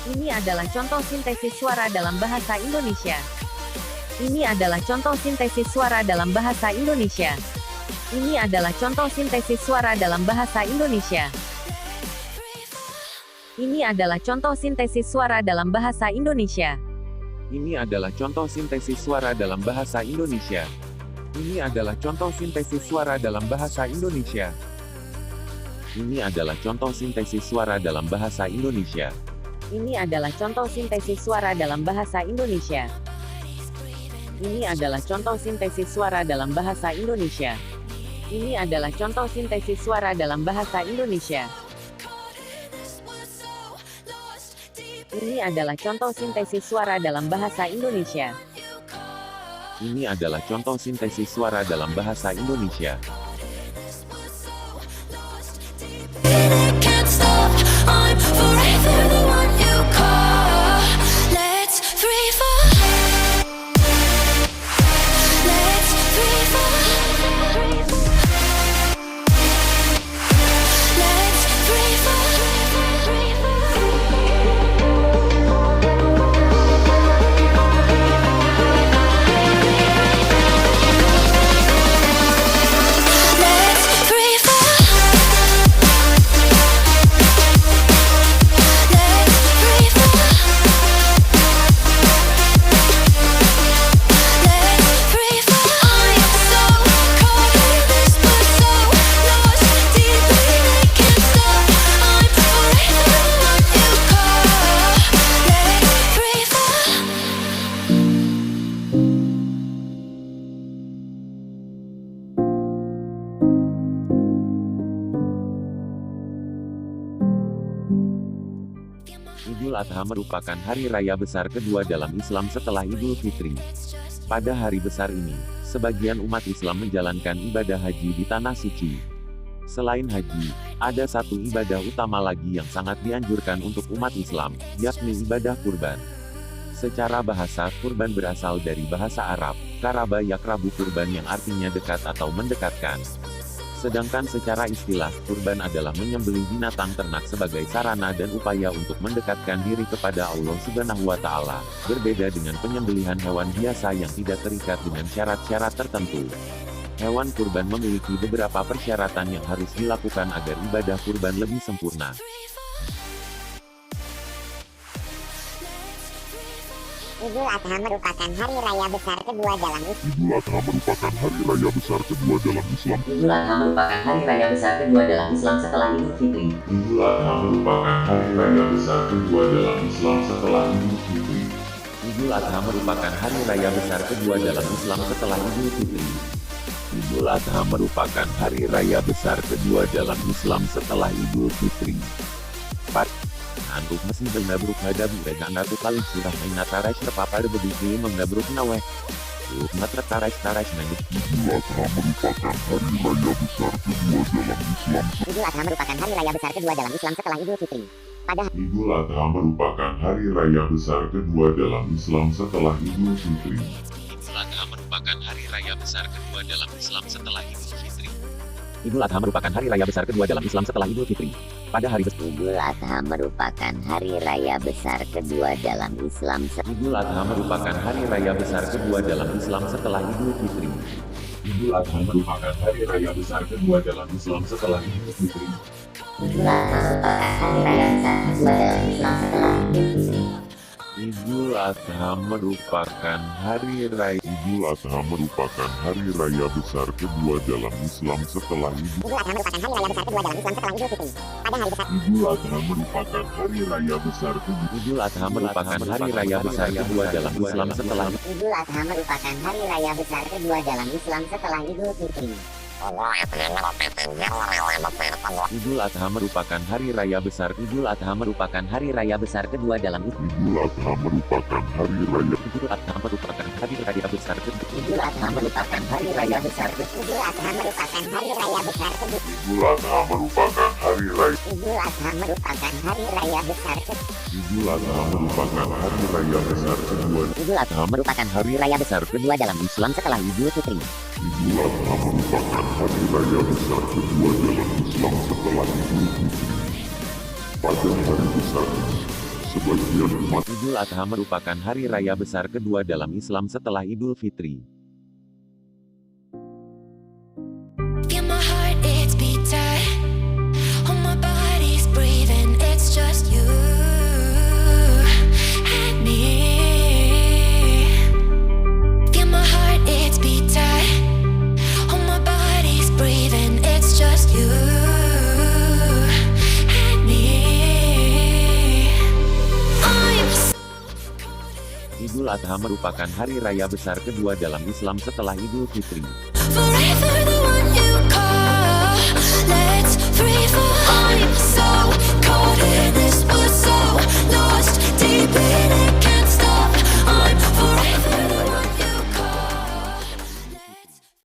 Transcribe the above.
Ini adalah contoh sintesis suara dalam bahasa Indonesia. Ini adalah contoh sintesis suara dalam bahasa Indonesia. Ini adalah contoh sintesis suara dalam bahasa Indonesia. Ini adalah contoh sintesis suara dalam bahasa Indonesia. Ini adalah contoh sintesis suara dalam bahasa Indonesia. Ini adalah contoh sintesis suara dalam bahasa Indonesia. Ini adalah contoh sintesis suara dalam bahasa Indonesia. Ini adalah contoh sintesis suara dalam bahasa Indonesia. Ini adalah contoh sintesis suara dalam bahasa Indonesia. Ini adalah contoh sintesis suara dalam bahasa Indonesia. Ini adalah contoh sintesis suara dalam bahasa Indonesia. Ini adalah contoh sintesis suara dalam bahasa Indonesia. Idul Adha merupakan hari raya besar kedua dalam Islam setelah Idul Fitri. Pada hari besar ini, sebagian umat Islam menjalankan ibadah haji di Tanah Suci. Selain haji, ada satu ibadah utama lagi yang sangat dianjurkan untuk umat Islam, yakni ibadah kurban. Secara bahasa, kurban berasal dari bahasa Arab, karaba yakrabu kurban yang artinya dekat atau mendekatkan. Sedangkan secara istilah, kurban adalah menyembelih binatang ternak sebagai sarana dan upaya untuk mendekatkan diri kepada Allah Subhanahu wa Ta'ala, berbeda dengan penyembelihan hewan biasa yang tidak terikat dengan syarat-syarat tertentu. Hewan kurban memiliki beberapa persyaratan yang harus dilakukan agar ibadah kurban lebih sempurna. Idul Adha merupakan hari raya besar kedua dalam Islam. Idul Adha merupakan hari raya besar kedua dalam Islam. Idul Adha merupakan hari raya besar kedua dalam Islam setelah Idul Fitri. Idul Adha merupakan hari raya besar kedua dalam Islam setelah Idul Fitri. Idul Adha merupakan hari raya besar kedua dalam Islam setelah Idul Fitri. Idul Adha merupakan hari raya besar kedua dalam Islam setelah Idul Fitri. Antuk mesin mengabruk hadabu dengan natu kali surah mainatarai terpapar begitu mengabruk naweh. Ukmat retarai nangis. Idul Adha merupakan hari raya besar kedua dalam Islam. Idul Adha merupakan hari raya besar kedua dalam Islam setelah Idul Fitri. Idul Adha merupakan hari raya besar kedua dalam Islam setelah Idul Fitri. Idul Adha merupakan hari raya besar kedua dalam Islam setelah Idul Fitri. Idul Adha merupakan hari raya besar kedua dalam Islam setelah Idul Fitri. Pada hari Idul Adha merupakan hari raya besar kedua dalam Islam. Idul Adha merupakan hari raya besar kedua dalam Islam setelah Idul Fitri. Idul Adha merupakan hari raya besar kedua dalam Islam setelah Idul Fitri. Idul Adha merupakan hari raya besar kedua dalam Islam setelah Idul Adha merupakan hari raya besar kedua. Idul Adha merupakan hari raya besar kedua dalam Islam setelah Idul Adha merupakan hari raya besar kedua dalam Islam setelah Idul Fitri. Idul Adha merupakan hari raya besar. Idul Adha merupakan hari raya besar kedua dalam Islam. Idul Adha merupakan hari raya. Idul Adha merupakan hari raya besar kedua. Idul Adha merupakan hari raya besar kedua. Idul Adha merupakan hari raya besar kedua. Idul Adha merupakan hari raya. Idul Adha merupakan hari raya besar kedua. Idul Adha merupakan hari raya besar kedua. Idul Adha merupakan hari raya besar kedua dalam Islam setelah Idul Fitri. Idul Adha merupakan hari raya besar kedua dalam Islam setelah Idul Fitri. Pada hari besar ini, sebagian umat Idul Adha merupakan hari raya besar kedua dalam Islam setelah Idul Fitri. Feel my heart, it's beating. Oh, my body's breathing. It's just you and me. Feel my heart, it's beating. Oh, my body's breathing. It's just you and me. I'm so caught in Idul Adha merupakan hari raya besar kedua dalam Islam setelah Idul Fitri. forever the one you call. Let's free fall. I'm so caught in this world.